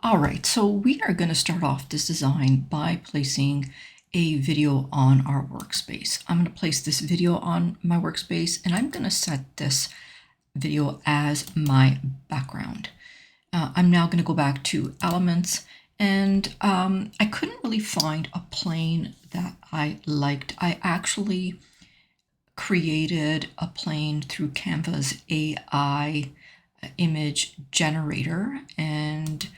All right, so we are going to start off this design by placing a video on our workspace. I'm going to place this video on my workspace and I'm going to set this video as my background. I'm now going to go back to elements and I couldn't really find a plane that I liked. I actually created a plane through Canva's AI image generator, and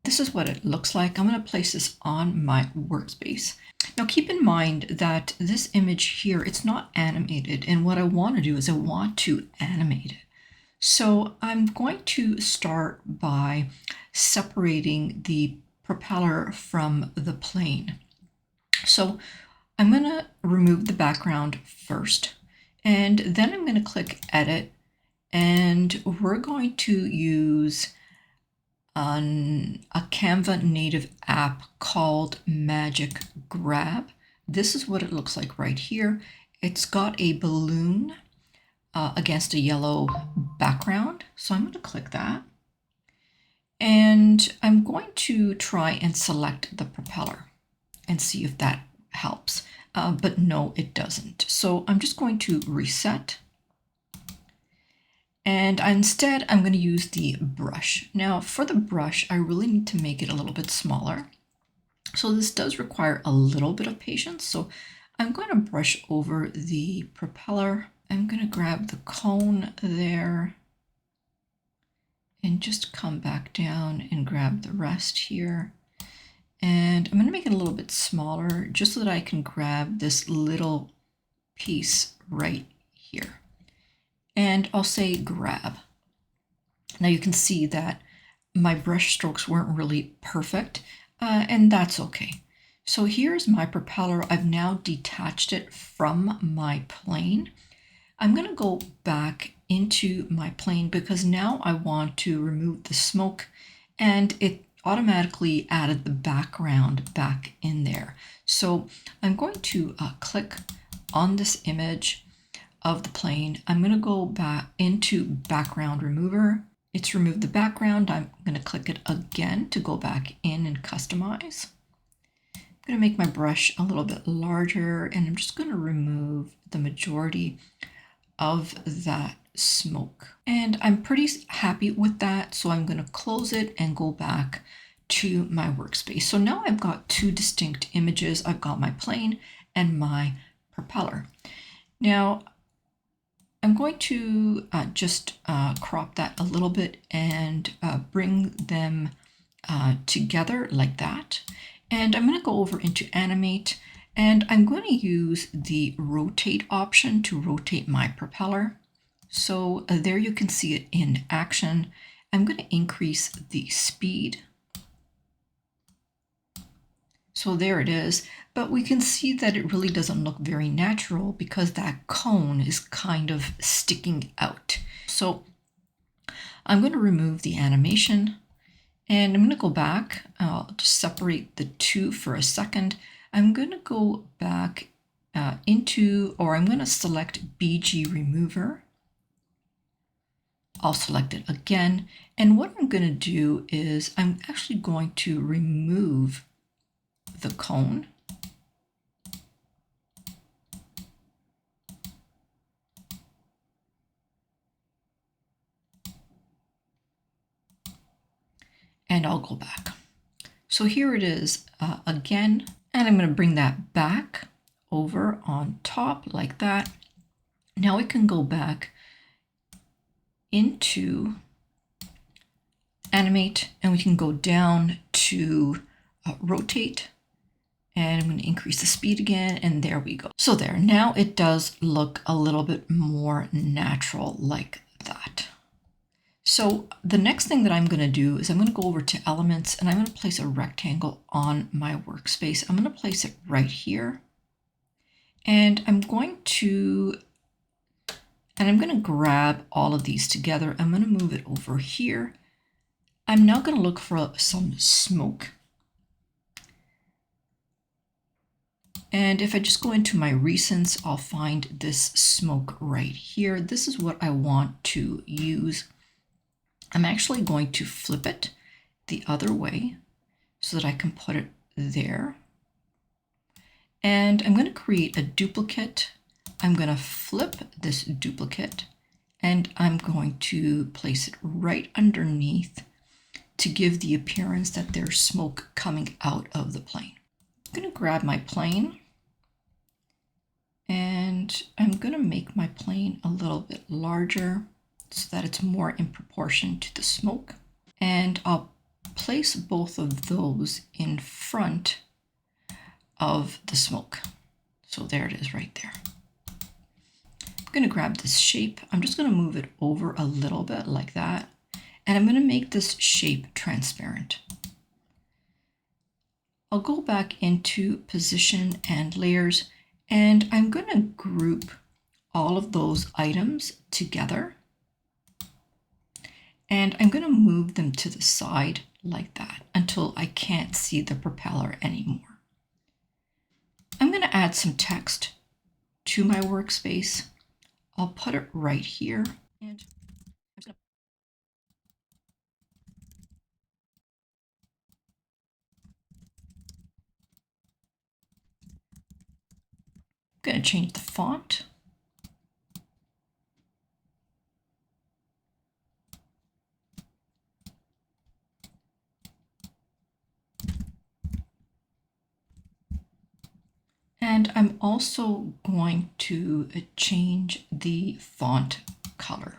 this is what it looks like. I'm going to place this on my workspace. Now keep in mind that this image here, it's not animated, and what I want to do is I want to animate it. So I'm going to start by separating the propeller from the plane. So I'm going to remove the background first, and then I'm going to click Edit, and we're going to use a Canva native app called Magic Grab. This is what it looks like right here. It's got a balloon against a yellow background. So I'm going to click that. And I'm going to try and select the propeller and see if that helps. But no, it doesn't. So I'm just going to reset. And instead, I'm going to use the brush. Now, for the brush, I really need to make it a little bit smaller. So this does require a little bit of patience. So I'm going to brush over the propeller. I'm going to grab the cone there and just come back down and grab the rest here. And I'm going to make it a little bit smaller just so that I can grab this little piece right here. And I'll say grab. Now you can see that my brush strokes weren't really perfect, and that's okay. So here's my propeller. I've now detached it from my plane. I'm going to go back into my plane because now I want to remove the smoke, and it automatically added the background back in there. So I'm going to click on this image of the plane. I'm going to go back into background remover. It's removed the background. I'm going to click it again to go back in and customize. I'm going to make my brush a little bit larger, and I'm just going to remove the majority of that smoke. And I'm pretty happy with that, so I'm going to close it and go back to my workspace. So now I've got two distinct images. I've got my plane and my propeller. Now I'm going to just crop that a little bit and bring them together like that. And I'm going to go over into animate, and I'm going to use the rotate option to rotate my propeller. So there you can see it in action. I'm going to increase the speed. So there it is, but we can see that it really doesn't look very natural because that cone is kind of sticking out. So I'm going to remove the animation, and I'm going to go back. I'll just separate the two for a second. I'm going to go back I'm going to select BG remover. I'll select it again. And what I'm going to do is I'm actually going to remove the cone. And I'll go back. So here it is again, and I'm going to bring that back over on top like that. Now we can go back into animate, and we can go down to rotate. And I'm going to increase the speed again, and there we go. So there, now it does look a little bit more natural like that. So the next thing that I'm going to do is I'm going to go over to elements, and I'm going to place a rectangle on my workspace. I'm going to place it right here. And I'm going to grab all of these together. I'm going to move it over here. I'm now going to look for some smoke. And if I just go into my recents, I'll find this smoke right here. This is what I want to use. I'm actually going to flip it the other way so that I can put it there. And I'm going to create a duplicate. I'm going to flip this duplicate and I'm going to place it right underneath to give the appearance that there's smoke coming out of the plane. I'm going to grab my plane and I'm going to make my plane a little bit larger so that it's more in proportion to the smoke. And I'll place both of those in front of the smoke. So there it is right there. I'm going to grab this shape. I'm just going to move it over a little bit like that. And I'm going to make this shape transparent. I'll go back into position and layers, and I'm going to group all of those items together. And I'm going to move them to the side like that until I can't see the propeller anymore. I'm going to add some text to my workspace. I'll put it right here. And I'm going to change the font. And I'm also going to change the font color.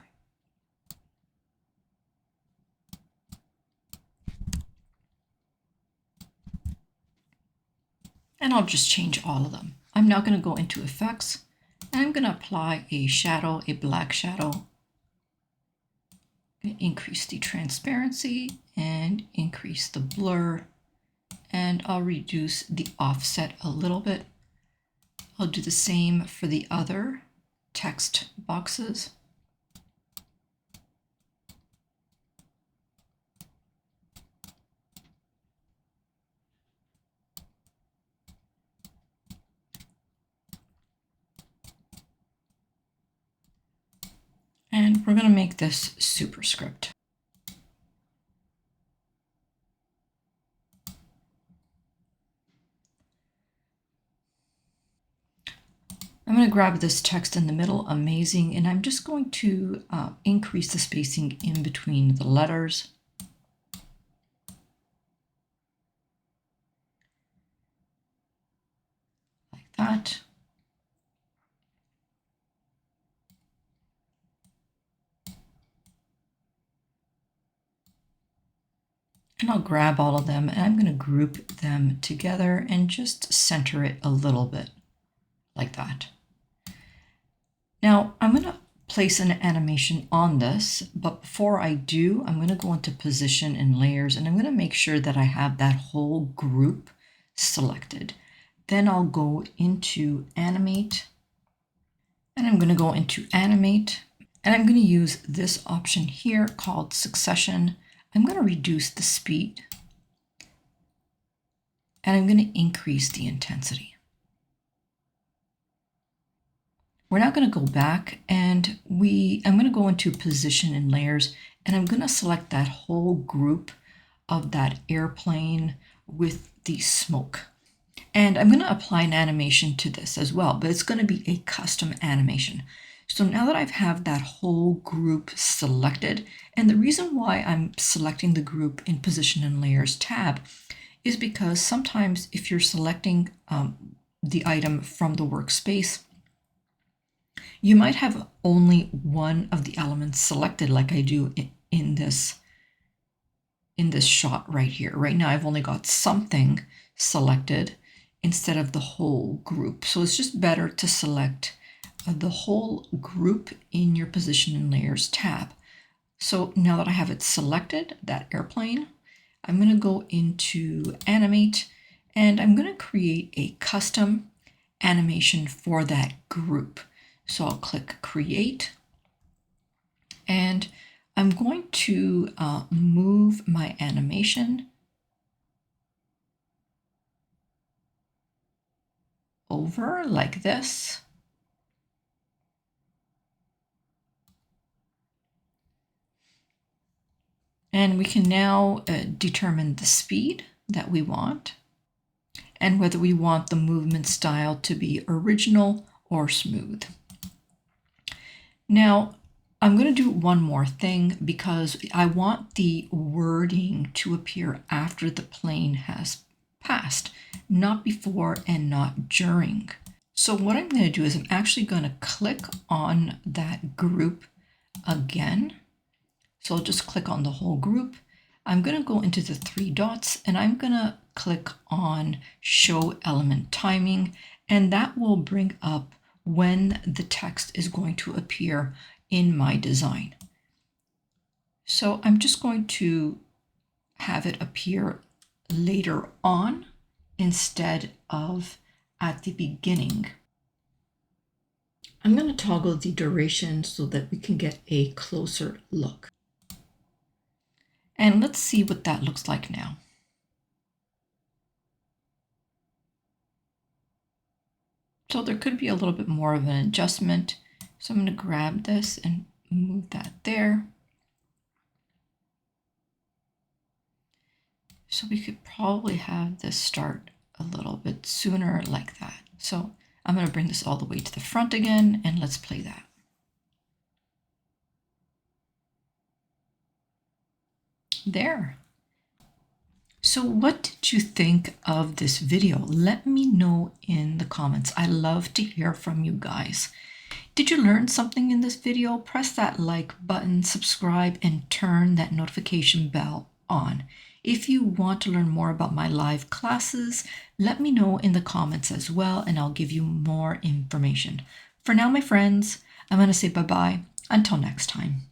And I'll just change all of them. I'm now going to go into effects and I'm going to apply a shadow, a black shadow. Increase the transparency and increase the blur. And I'll reduce the offset a little bit. I'll do the same for the other text boxes. And we're going to make this superscript. I'm going to grab this text in the middle, amazing, and I'm just going to increase the spacing in between the letters. Like that. And I'll grab all of them and I'm going to group them together and just center it a little bit like that. Now I'm going to place an animation on this, but before I do, I'm going to go into position and layers and I'm going to make sure that I have that whole group selected. Then I'll go into animate and I'm going to go into animate and I'm going to use this option here called succession. I'm going to reduce the speed and I'm going to increase the intensity. We're now going to go back and I'm going to go into position and layers and I'm going to select that whole group of that airplane with the smoke. And I'm going to apply an animation to this as well, but it's going to be a custom animation. So now that I have that whole group selected, and the reason why I'm selecting the group in position and layers tab is because sometimes if you're selecting the item from the workspace, you might have only one of the elements selected like I do in this shot right here. Right now I've only got something selected instead of the whole group. So it's just better to select the whole group in your position and layers tab. So now that I have it selected, that airplane, I'm going to go into animate and I'm going to create a custom animation for that group. So I'll click create and I'm going to move my animation over like this. And we can now determine the speed that we want and whether we want the movement style to be original or smooth. Now, I'm going to do one more thing because I want the wording to appear after the plane has passed, not before and not during. So what I'm going to do is I'm actually going to click on that group again. So I'll just click on the whole group. I'm going to go into the three dots and I'm going to click on Show Element Timing, and that will bring up when the text is going to appear in my design. So I'm just going to have it appear later on instead of at the beginning. I'm going to toggle the duration so that we can get a closer look. And let's see what that looks like now. So there could be a little bit more of an adjustment. So I'm going to grab this and move that there. So we could probably have this start a little bit sooner like that. So I'm going to bring this all the way to the front again, and let's play that. There. So what did you think of this video? Let me know in the comments. I love to hear from you guys. Did you learn something in this video? Press that like button, subscribe, and turn that notification bell on. If you want to learn more about my live classes, let me know in the comments as well, and I'll give you more information. For now, my friends, I'm going to say bye-bye. Until next time.